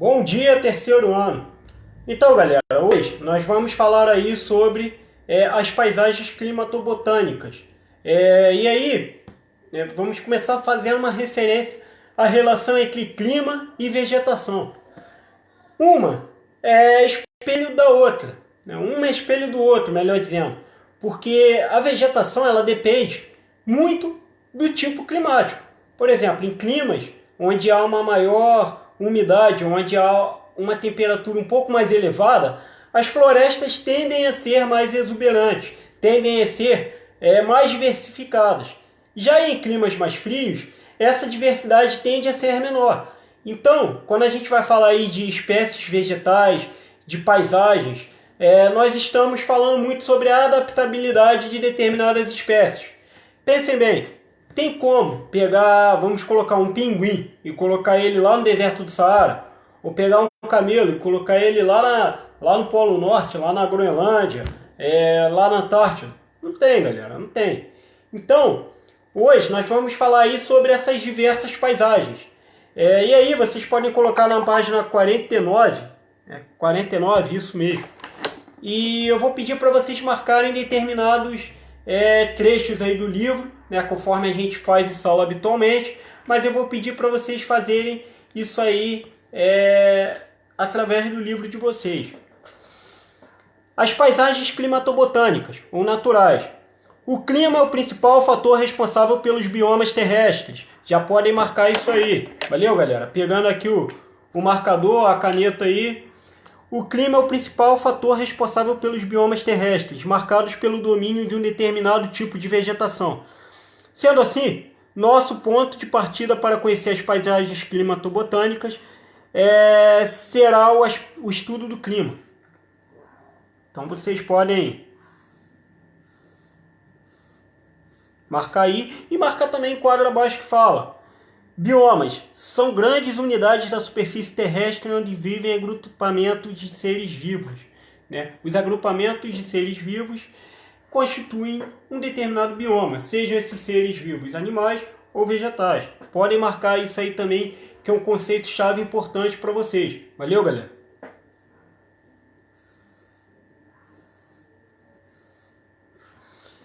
Bom dia, terceiro ano. Então, galera, hoje nós vamos falar aí sobre as paisagens climatobotânicas. E aí, vamos começar fazendo uma referência à relação entre clima e vegetação. Uma é espelho da outra, né? Uma é espelho do outro, melhor dizendo, porque a vegetação ela depende muito do tipo climático. Por exemplo, em climas onde há uma maior umidade, onde há uma temperatura um pouco mais elevada, as florestas tendem a ser mais exuberantes, tendem a ser mais diversificadas. Já em climas mais frios, essa diversidade tende a ser menor. Então, quando a gente vai falar aí de espécies vegetais, de paisagens, nós estamos falando muito sobre a adaptabilidade de determinadas espécies. Pensem bem, tem como pegar, vamos colocar um pinguim e colocar ele lá no deserto do Saara, ou pegar um camelo e colocar ele lá no Polo Norte, lá na Groenlândia, lá na Antártida? Não tem, galera, não tem. Então, hoje nós vamos falar aí sobre essas diversas paisagens. E aí vocês podem colocar na página 49, 49, isso mesmo. E eu vou pedir para vocês marcarem determinados trechos aí do livro, né, conforme a gente faz isso aula habitualmente, mas eu vou pedir para vocês fazerem isso aí através do livro de vocês. As paisagens climatobotânicas, ou naturais. O clima é o principal fator responsável pelos biomas terrestres. Já podem marcar isso aí. Valeu, galera? Pegando aqui o marcador, a caneta aí. O clima é o principal fator responsável pelos biomas terrestres, marcados pelo domínio de um determinado tipo de vegetação. Sendo assim, nosso ponto de partida para conhecer as paisagens climatobotânicas será o estudo do clima. Então vocês podem marcar aí e marcar também o quadro abaixo que fala: biomas são grandes unidades da superfície terrestre onde vivem agrupamentos de seres vivos, né? Os agrupamentos de seres vivos constituem um determinado bioma, sejam esses seres vivos animais ou vegetais. Podem marcar isso aí também, que é um conceito-chave importante para vocês. Valeu, galera?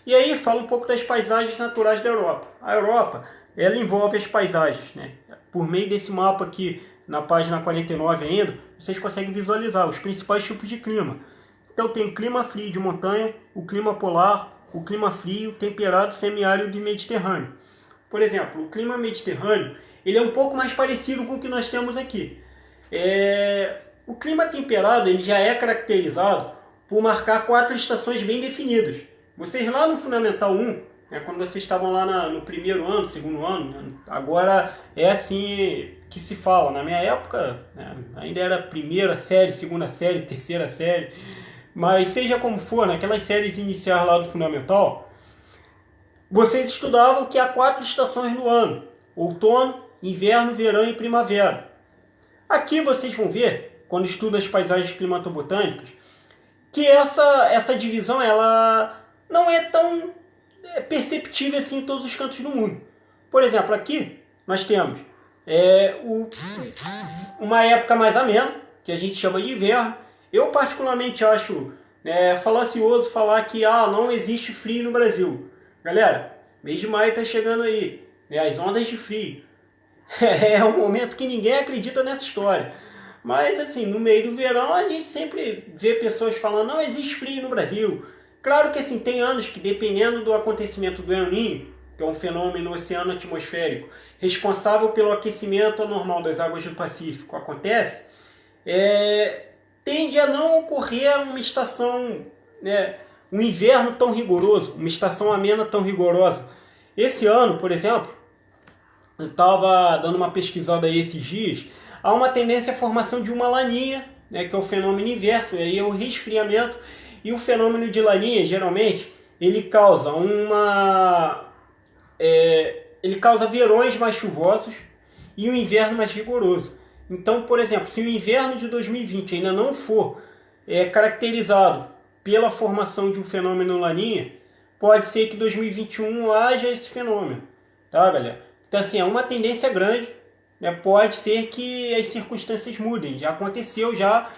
E aí, fala um pouco das paisagens naturais da Europa. A Europa, ela envolve as paisagens, né? Por meio desse mapa aqui, na página 49 ainda, vocês conseguem visualizar os principais tipos de clima. Então tem o clima frio de montanha, o clima polar, o clima frio, temperado, semiárido e mediterrâneo. Por exemplo, o clima mediterrâneo, ele é um pouco mais parecido com o que nós temos aqui. O clima temperado, ele já é caracterizado por marcar 4 estações bem definidas. Vocês lá no Fundamental 1, quando vocês estavam lá no primeiro ano, segundo ano, agora é assim que se fala. Na minha época, ainda era primeira série, segunda série, terceira série. Mas seja como for, naquelas séries iniciais lá do Fundamental, vocês estudavam que há 4 estações no ano: outono, inverno, verão e primavera. Aqui vocês vão ver, quando estudam as paisagens climatobotânicas, que essa divisão ela não é tão perceptível assim em todos os cantos do mundo. Por exemplo, aqui nós temos uma época mais amena, que a gente chama de inverno. Eu particularmente acho falacioso falar que não existe frio no Brasil. Galera, mês de maio está chegando aí, as ondas de frio. É um momento que ninguém acredita nessa história. Mas assim, no meio do verão a gente sempre vê pessoas falando: não existe frio no Brasil. Claro que assim, tem anos que, dependendo do acontecimento do El Niño, que é um fenômeno oceano-atmosférico responsável pelo aquecimento anormal das águas do Pacífico, acontece, tende a não ocorrer uma estação, um inverno tão rigoroso, uma estação amena tão rigorosa. Esse ano, por exemplo, eu estava dando uma pesquisada aí esses dias, há uma tendência à formação de uma laninha, que é o fenômeno inverso, aí é o resfriamento. E o fenômeno de laninha, geralmente, ele causa ele causa verões mais chuvosos e um inverno mais rigoroso. Então, por exemplo, se o inverno de 2020 ainda não for caracterizado pela formação de um fenômeno laninha, pode ser que 2021 haja esse fenômeno, tá, galera? Então, assim, é uma tendência grande, né, pode ser que as circunstâncias mudem. Já aconteceu já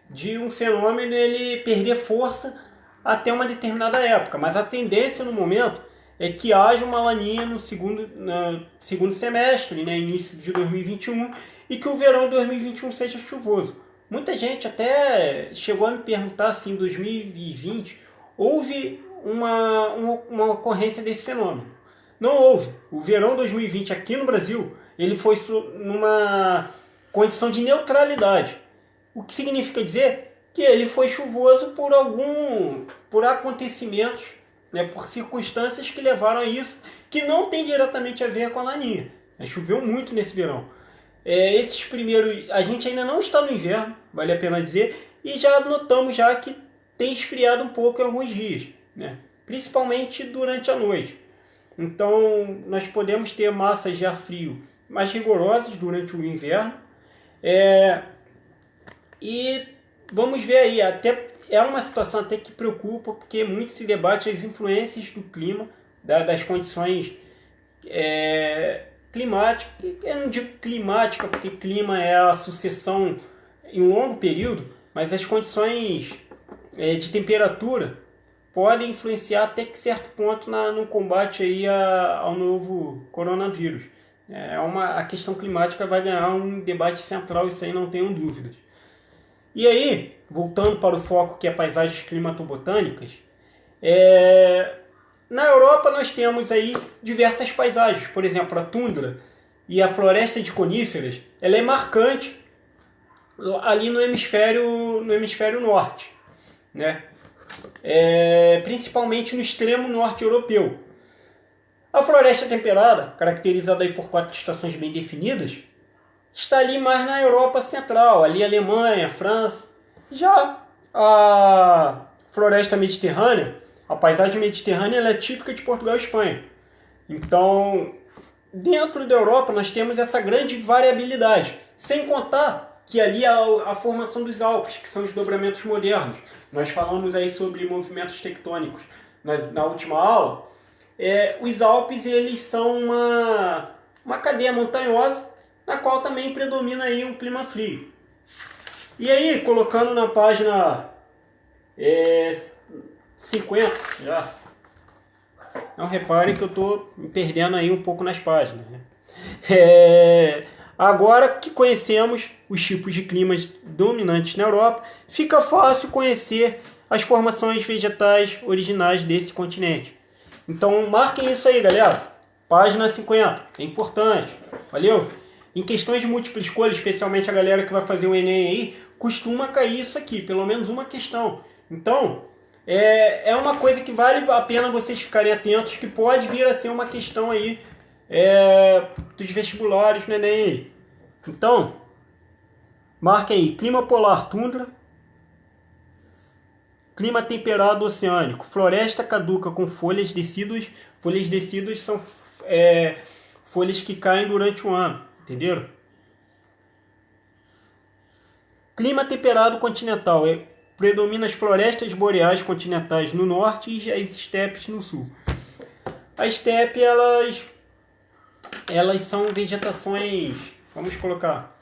de um fenômeno ele perder força até uma determinada época, mas a tendência no momento é que haja uma laninha no segundo semestre, né, início de 2021, e que o verão de 2021 seja chuvoso. Muita gente até chegou a me perguntar se em 2020 houve uma ocorrência desse fenômeno. Não houve. O verão 2020 aqui no Brasil ele foi numa condição de neutralidade. O que significa dizer que ele foi chuvoso por acontecimentos, né, por circunstâncias que levaram a isso, que não tem diretamente a ver com a laninha. Choveu muito nesse verão. Esses primeiros, a gente ainda não está no inverno, vale a pena dizer, e já notamos já que tem esfriado um pouco em alguns dias, né, principalmente durante a noite. Então, nós podemos ter massas de ar frio mais rigorosas durante o inverno. E vamos ver aí, até é uma situação até que preocupa, porque muito se debate as influências do clima, das condições climáticas. Eu não digo climática, porque clima é a sucessão em um longo período, mas as condições de temperatura podem influenciar até que certo ponto no combate aí ao novo coronavírus. A questão climática vai ganhar um debate central, isso aí não tenho dúvidas. E aí, voltando para o foco que é paisagens climatobotânicas, na Europa nós temos aí diversas paisagens, por exemplo, a tundra e a floresta de coníferas, ela é marcante ali no hemisfério norte, né? Principalmente no extremo norte europeu. A floresta temperada, caracterizada aí por 4 estações bem definidas, está ali mais na Europa Central, ali Alemanha, França. Já a floresta mediterrânea, a paisagem mediterrânea, ela é típica de Portugal e Espanha. Então, dentro da Europa nós temos essa grande variabilidade, sem contar que ali a formação dos Alpes, que são os dobramentos modernos. Nós falamos aí sobre movimentos tectônicos na última aula. Os Alpes, eles são uma cadeia montanhosa, na qual também predomina aí um clima frio. E aí, colocando na página 50, já. Não reparem que eu estou me perdendo aí um pouco nas páginas, né? Agora que conhecemos os tipos de climas dominantes na Europa, fica fácil conhecer as formações vegetais originais desse continente. Então marquem isso aí, galera. Página 50, é importante. Valeu? Em questões de múltipla escolha, especialmente a galera que vai fazer o Enem aí, costuma cair isso aqui, pelo menos uma questão. Então, é uma coisa que vale a pena vocês ficarem atentos, que pode vir a ser uma questão aí dos vestibulares no Enem. Então, marquem aí, clima polar, tundra, clima temperado oceânico, floresta caduca com folhas decíduas. Folhas decíduas são folhas que caem durante o ano, entenderam? Clima temperado continental, predomina as florestas boreais continentais no norte e as estepes no sul. As estepes, elas são vegetações, vamos colocar,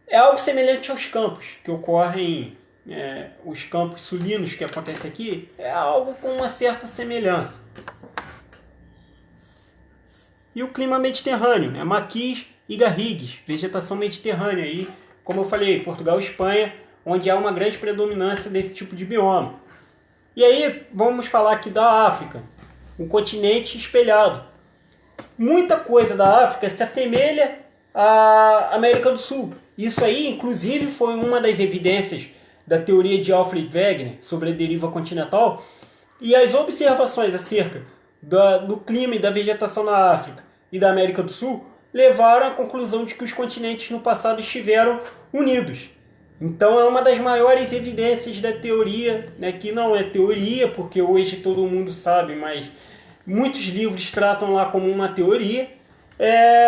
é algo semelhante aos campos que ocorrem, os campos sulinos que acontecem aqui, é algo com uma certa semelhança. E o clima mediterrâneo, né? Maquis e garrigues, vegetação mediterrânea aí, como eu falei, Portugal e Espanha, onde há uma grande predominância desse tipo de bioma. E aí vamos falar aqui da África, um continente espelhado. Muita coisa da África se assemelha à América do Sul. Isso aí, inclusive, foi uma das evidências da teoria de Alfred Wegener sobre a deriva continental. E as observações acerca do clima e da vegetação na África e da América do Sul levaram à conclusão de que os continentes no passado estiveram unidos. Então é uma das maiores evidências da teoria, né, que não é teoria, porque hoje todo mundo sabe, mas muitos livros tratam lá como uma teoria,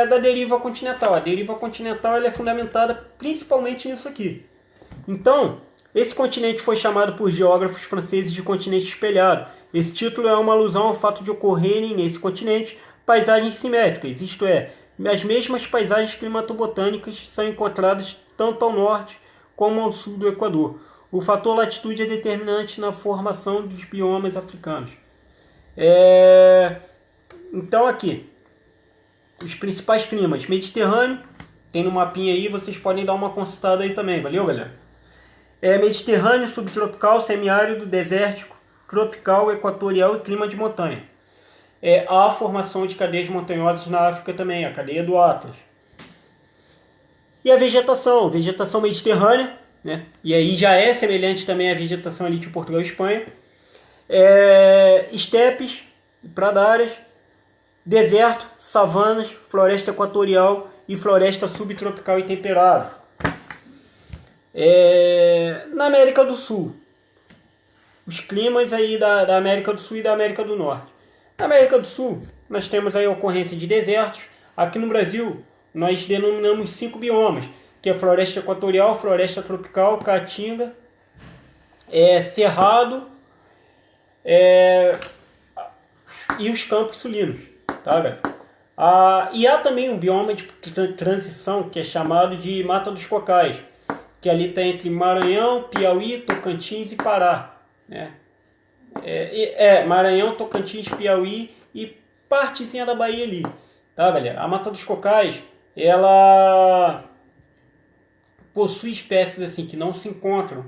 da deriva continental. A deriva continental ela é fundamentada principalmente nisso aqui. Então, esse continente foi chamado por geógrafos franceses de continente espelhado. Esse título é uma alusão ao fato de ocorrerem nesse continente paisagens simétricas, isto é, as mesmas paisagens climatobotânicas são encontradas tanto ao norte como ao sul do Equador. O fator latitude é determinante na formação dos biomas africanos. Então aqui, os principais climas: Mediterrâneo, tem no mapinha aí, vocês podem dar uma consultada aí também, valeu galera? Mediterrâneo, subtropical, semiárido, desértico, tropical, equatorial e clima de montanha. Há a formação de cadeias montanhosas na África também, a cadeia do Atlas. E a vegetação mediterrânea, né? E aí já é semelhante também à vegetação ali de Portugal e Espanha. Estepes, pradárias, deserto, savanas, floresta equatorial e floresta subtropical e temperada. Na América do Sul, os climas aí da América do Sul e da América do Norte. Na América do Sul, nós temos aí a ocorrência de desertos. Aqui no Brasil, nós denominamos 5 biomas, que é floresta equatorial, floresta tropical, caatinga, cerrado e os campos sulinos, tá, galera? E há também um bioma de transição que é chamado de Mata dos Cocais, que ali está entre Maranhão, Piauí, Tocantins e Pará, né? Maranhão, Tocantins, Piauí e partezinha da Bahia ali, tá, galera? A Mata dos Cocais, ela possui espécies assim que não se encontram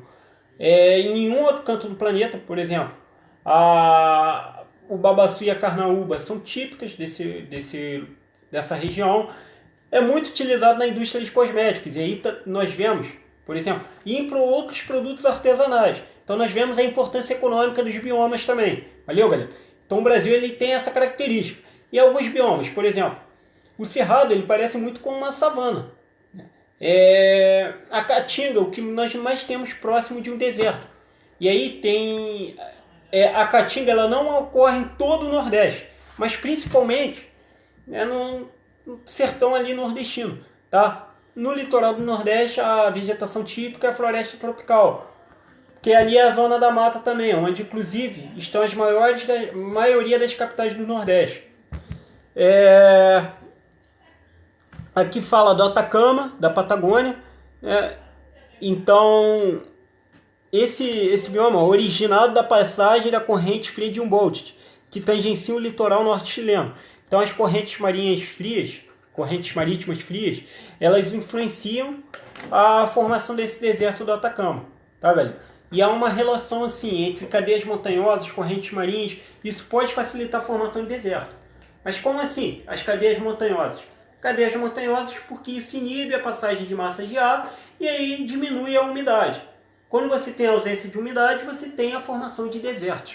em nenhum outro canto do planeta. Por exemplo, o babaçu e a carnaúba são típicas dessa região. É muito utilizado na indústria de cosméticos, e aí nós vemos, por exemplo, e para outros produtos artesanais. Então nós vemos a importância econômica dos biomas também. Valeu, galera? Então o Brasil ele tem essa característica. E alguns biomas, por exemplo, o cerrado ele parece muito com uma savana. A caatinga, o que nós mais temos próximo de um deserto. E aí tem... a caatinga ela não ocorre em todo o Nordeste, mas principalmente no sertão ali nordestino, tá? No litoral do Nordeste, a vegetação típica é a floresta tropical, que ali é a zona da mata também, onde inclusive estão as maioria das capitais do Nordeste. Aqui fala do Atacama, da Patagônia. Então, esse bioma é originado da passagem da corrente fria de Humboldt, que tangencia o litoral norte chileno. Então, as correntes marítimas frias, elas influenciam a formação desse deserto do Atacama, tá, galera? E há uma relação assim entre cadeias montanhosas, correntes marinhas. Isso pode facilitar a formação de deserto. Mas como assim as cadeias montanhosas? Cadeias montanhosas porque isso inibe a passagem de massas de ar e aí diminui a umidade. Quando você tem ausência de umidade, você tem a formação de desertos.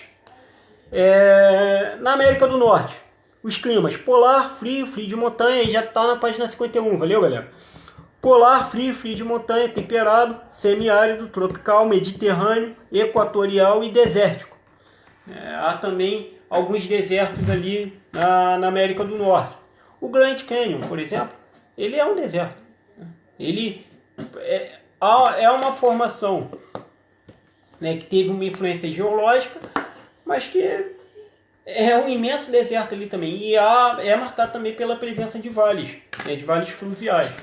Na América do Norte, os climas polar, frio de montanha, e já está na página 51, valeu, galera? Polar, frio de montanha, temperado, semiárido, tropical, mediterrâneo, equatorial e desértico. Há também alguns desertos ali na América do Norte. O Grand Canyon, por exemplo, ele é um deserto. Ele é uma formação, né, que teve uma influência geológica, mas que é um imenso deserto ali também. E é marcado também pela presença de vales, né, de vales fluviais.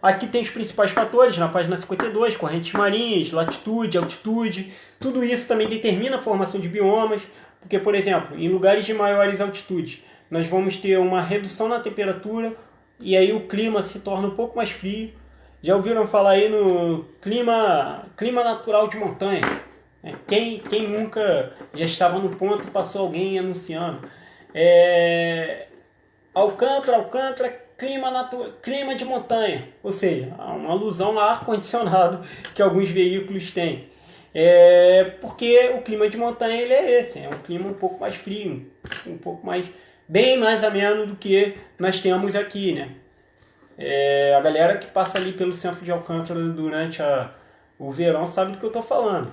Aqui tem os principais fatores, na página 52, correntes marinhas, latitude, altitude. Tudo isso também determina a formação de biomas, porque, por exemplo, em lugares de maiores altitudes, nós vamos ter uma redução na temperatura e aí o clima se torna um pouco mais frio. Já ouviram falar aí no clima natural de montanha? Quem nunca já estava no ponto e passou alguém anunciando? Alcântara, clima de montanha, ou seja, uma alusão a ar-condicionado que alguns veículos têm. Porque o clima de montanha ele é esse, é um clima um pouco mais frio, um pouco mais, bem mais ameno do que nós temos aqui, né? A galera que passa ali pelo centro de Alcântara durante o verão sabe do que eu estou falando.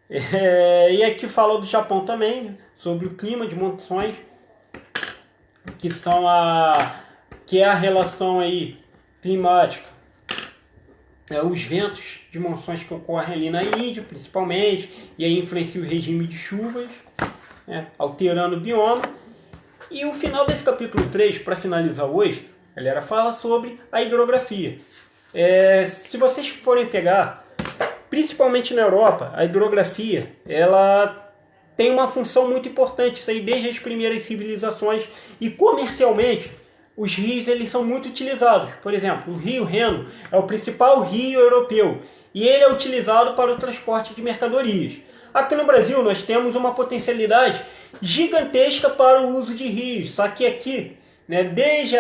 E aqui fala do Japão também, né? Sobre o clima de monções, que é a relação aí climática, os ventos de monções que ocorrem ali na Índia, principalmente, e aí influencia o regime de chuvas. né, alterando o bioma. E o final desse capítulo 3, para finalizar hoje, galera, fala sobre a hidrografia. Se vocês forem pegar, principalmente na Europa, a hidrografia, ela tem uma função muito importante, isso aí desde as primeiras civilizações, e comercialmente os rios eles são muito utilizados. Por exemplo, o rio Reno é o principal rio europeu e ele é utilizado para o transporte de mercadorias. Aqui no Brasil nós temos uma potencialidade gigantesca para o uso de rios, só que aqui, né, desde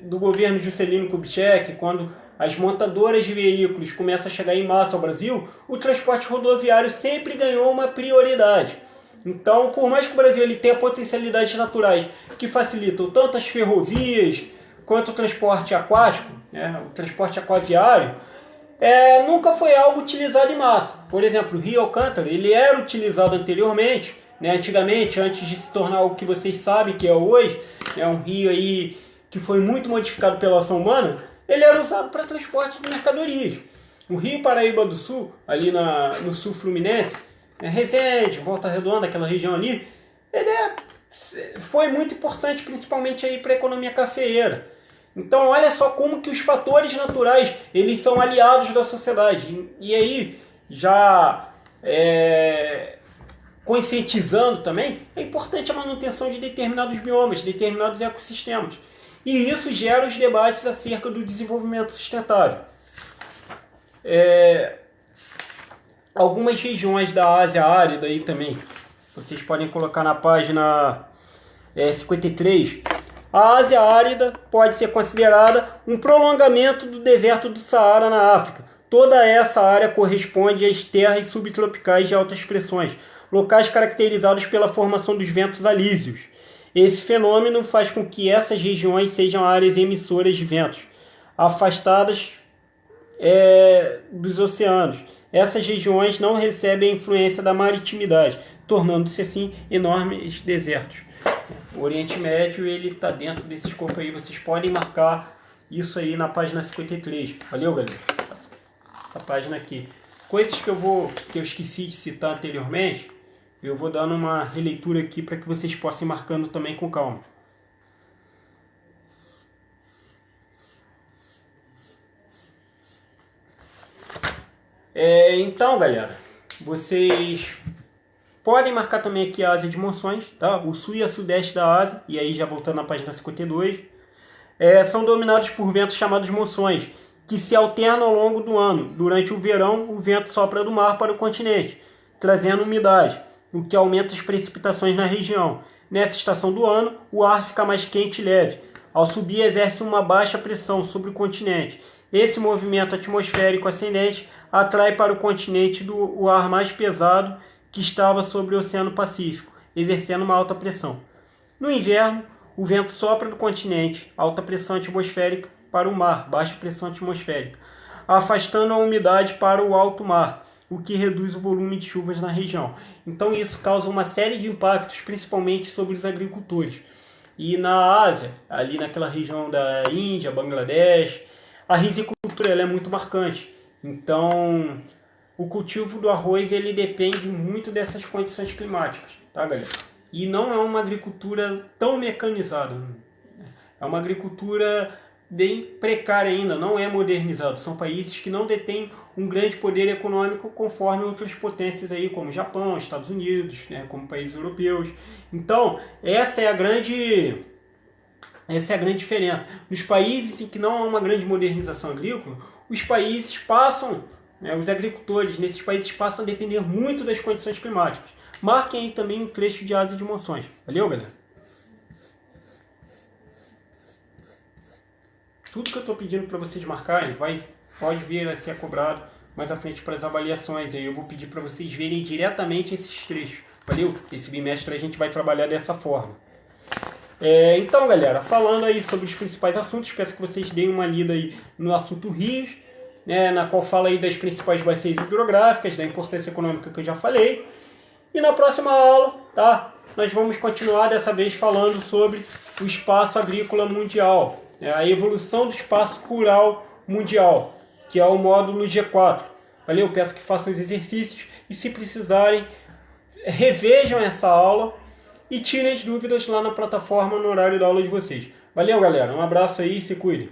do governo Juscelino Kubitschek, quando as montadoras de veículos começam a chegar em massa ao Brasil, o transporte rodoviário sempre ganhou uma prioridade. Então, por mais que o Brasil ele tenha potencialidades naturais que facilitam tanto as ferrovias quanto o transporte aquático, né, o transporte aquaviário, nunca foi algo utilizado em massa. Por exemplo, o Rio Alcântara ele era utilizado anteriormente, né, antigamente, antes de se tornar o que vocês sabem que é hoje, é um rio aí que foi muito modificado pela ação humana, ele era usado para transporte de mercadorias. O Rio Paraíba do Sul, ali no sul fluminense, Resende, Volta Redonda, aquela região ali, ele foi muito importante, principalmente aí para a economia cafeeira. Então, olha só como que os fatores naturais eles são aliados da sociedade. E aí, já conscientizando também, é importante a manutenção de determinados biomas, determinados ecossistemas. E isso gera os debates acerca do desenvolvimento sustentável. Algumas regiões da Ásia árida aí também, vocês podem colocar na página 53. A Ásia árida pode ser considerada um prolongamento do deserto do Saara na África. Toda essa área corresponde às terras subtropicais de altas pressões, locais caracterizados pela formação dos ventos alísios. Esse fenômeno faz com que essas regiões sejam áreas emissoras de ventos, afastadas dos oceanos. Essas regiões não recebem a influência da maritimidade, tornando-se assim enormes desertos. O Oriente Médio ele está dentro desse escopo aí, vocês podem marcar isso aí na página 53. Valeu, galera? Essa página aqui. Coisas que eu esqueci de citar anteriormente, eu vou dando uma releitura aqui para que vocês possam ir marcando também com calma. Então, galera, vocês podem marcar também aqui a Ásia de monções, tá? O sul e a sudeste da Ásia, e aí já voltando na página 52, são dominados por ventos chamados monções, que se alternam ao longo do ano. Durante o verão, o vento sopra do mar para o continente, trazendo umidade, o que aumenta as precipitações na região. Nessa estação do ano, o ar fica mais quente e leve. Ao subir, exerce uma baixa pressão sobre o continente. Esse movimento atmosférico ascendente atrai para o continente o ar mais pesado que estava sobre o Oceano Pacífico, exercendo uma alta pressão. No inverno, o vento sopra do continente, alta pressão atmosférica, para o mar, baixa pressão atmosférica, afastando a umidade para o alto mar, o que reduz o volume de chuvas na região. Então isso causa uma série de impactos, principalmente sobre os agricultores. E na Ásia, ali naquela região da Índia, Bangladesh, a risicultura ela é muito marcante. Então, o cultivo do arroz ele depende muito dessas condições climáticas, tá, galera? E não é uma agricultura tão mecanizada. É uma agricultura bem precária ainda, não é modernizado. São países que não detêm um grande poder econômico conforme outras potências aí, como Japão, Estados Unidos, né, como países europeus. Então, essa é a grande diferença. Nos países em que não há uma grande modernização agrícola, os países passam, os agricultores nesses países passam a depender muito das condições climáticas. Marquem aí também um trecho de Ásia de monções. Valeu, galera? Tudo que eu estou pedindo para vocês marcarem pode vir a ser cobrado mais à frente para as avaliações. Aí eu vou pedir para vocês verem diretamente esses trechos. Valeu? Esse bimestre a gente vai trabalhar dessa forma. Então, galera, falando aí sobre os principais assuntos, espero que vocês deem uma lida aí no assunto rios, né, na qual fala aí das principais bacias hidrográficas, da importância econômica que eu já falei. E na próxima aula, tá, nós vamos continuar dessa vez falando sobre o espaço agrícola mundial, né, a evolução do espaço rural mundial, que é o módulo G4. Valeu? Peço que façam os exercícios e, se precisarem, revejam essa aula e tirem as dúvidas lá na plataforma no horário da aula de vocês. Valeu, galera. Um abraço aí e se cuidem.